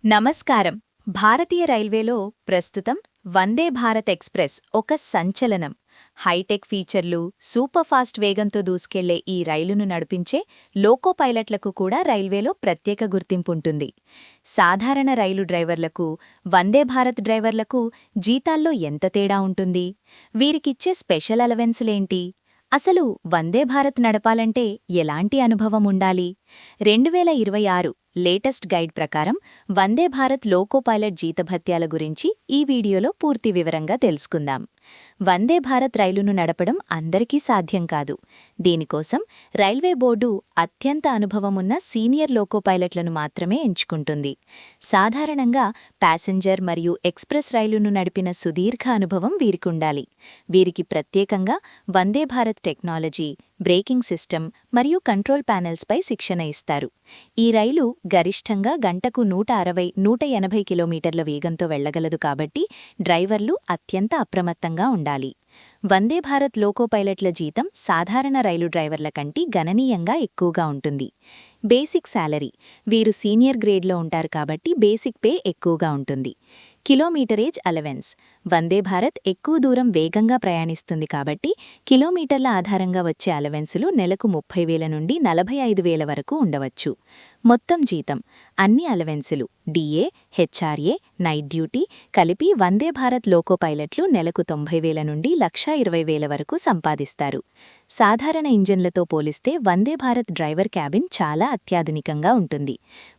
నమస్కారం. భారతీయ రైల్వేలో ప్రస్తుతం వందే భారత్ ఎక్స్‌ప్రెస్ ఒక సంచలనం. హైటెక్ ఫీచర్లు, సూపర్‌ఫాస్ట్ వేగంతో దూసుకెళ్లే ఈ రైలును నడిపించే లోకో పైలట్లకు కూడా రైల్వేలో ప్రత్యేక గుర్తింపుంటుంది. సాధారణ రైలు డ్రైవర్లకు, వందే భారత్ డ్రైవర్లకు జీతాల్లో ఎంత తేడా ఉంటుంది? వీరికిచ్చే స్పెషల్ అలవెన్సులేంటి? అసలు వందే భారత్ నడపాలంటే ఎలాంటి అనుభవం ఉండాలి? 2026 లేటెస్ట్ గైడ్ ప్రకారం వందే భారత్ లోకో పైలట్ జీతభత్యాల గురించి ఈ వీడియోలో పూర్తి వివరంగా తెలుసుకుందాం. వందే భారత్ రైలును నడపడం అందరికీ సాధ్యం కాదు. దీనికోసం రైల్వే బోర్డు అత్యంత అనుభవమున్న సీనియర్ లోకో పైలట్లను మాత్రమే ఎంచుకుంటుంది. సాధారణంగా ప్యాసింజర్ మరియు ఎక్స్‌ప్రెస్ రైలును నడిపిన సుదీర్ఘ అనుభవం వీరికుండాలి. వీరికి ప్రత్యేకంగా Vande Bharat technology, braking system మరియు కంట్రోల్ ప్యానెల్స్పై శిక్షణ ఇస్తారు. ఈ రైలు గరిష్టంగా గంటకు 160–180 కిలోమీటర్ల వేగంతో వెళ్లగలదు కాబట్టి డ్రైవర్లు అత్యంత అప్రమత్తంగా ఉండాలి. వందే భారత్ లోకో పైలట్ల జీతం సాధారణ రైలు డ్రైవర్ల కంటే గణనీయంగా ఎక్కువగా ఉంటుంది. బేసిక్ శాలరీ: వీరు సీనియర్ గ్రేడ్లో ఉంటారు కాబట్టి బేసిక్ పే ఎక్కువగా ఉంటుంది. కిలోమీటరేజ్ అలవెన్స్: వందే భారత్ ఎక్కువ దూరం వేగంగా ప్రయాణిస్తుంది కాబట్టి కిలోమీటర్ల ఆధారంగా వచ్చే అలవెన్సులు నెలకు 30,000 నుండి 45,000 వరకు ఉండవచ్చు. మొత్తం జీతం: అన్ని అలవెన్సులు, డిఏ, హెచ్ఆర్ఏ, నైట్ డ్యూటీ కలిపి వందే భారత్ లోకో పైలట్లు నెలకు 90,000 నుండి 1,20,000 వరకు సంపాదిస్తారు. సాధారణ ఇంజన్లతో పోలిస్తే వందే భారత్ డ్రైవర్ క్యాబిన్ చాలా అత్యాధునికంగా ఉంటుంది.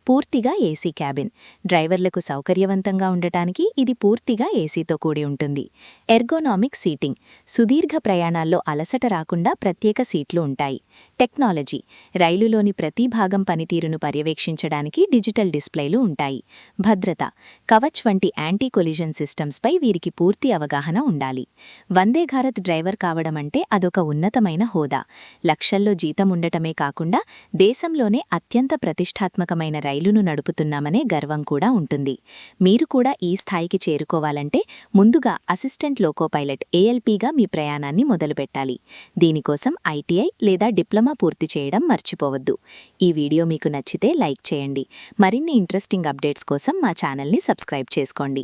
పూర్తిగా ఏసీ క్యాబిన్. డ్రైవర్లకు సౌకర్యవంతంగా ఉండటానికి ఇది పూర్తిగా ఏసీతో కూడి ఉంటుంది. ఎర్గోనామిక్ సీటింగ్: సుదీర్ఘ ప్రయాణాల్లో అలసట రాకుండా ప్రత్యేక సీట్లు ఉంటాయి. టెక్నాలజీ: రైలులోని ప్రతి భాగం పనితీరును పర్యవేక్షించడానికి డిజిటల్ డిస్ప్లేలు ఉంటాయి. భద్రత: కవచ్ వంటి యాంటీ కొలిజన్ సిస్టమ్స్పై వీరికి పూర్తి అవగాహన ఉండాలి. వందే భారత్ డ్రైవర్ కావడమంటే అదొక ఉన్నతమైన హోదా. లక్షల్లో జీతం ఉండటమే కాకుండా దేశంలోనే అత్యంత ప్రతిష్టాత్మకమైన రైలును నడుపుతున్నామనే గర్వం కూడా ఉంటుంది. మీరు కూడా ఈ స్థాయికి చేరుకోవాలంటే ముందుగా అసిస్టెంట్ లోకో పైలట్ ఏఎల్పీగా మీ ప్రయాణాన్ని మొదలుపెట్టాలి. దీనికోసం ఐటీఐ లేదా డిప్లొమా పూర్తి చేయడం మర్చిపోవద్దు. ఈ వీడియో మీకు నచ్చితే లైక్ చేయండి. మరిన్ని ఇంట్రెస్టింగ్ అప్డేట్స్ కోసం మా ఛానల్ని సబ్స్క్రైబ్ చేసుకోండి.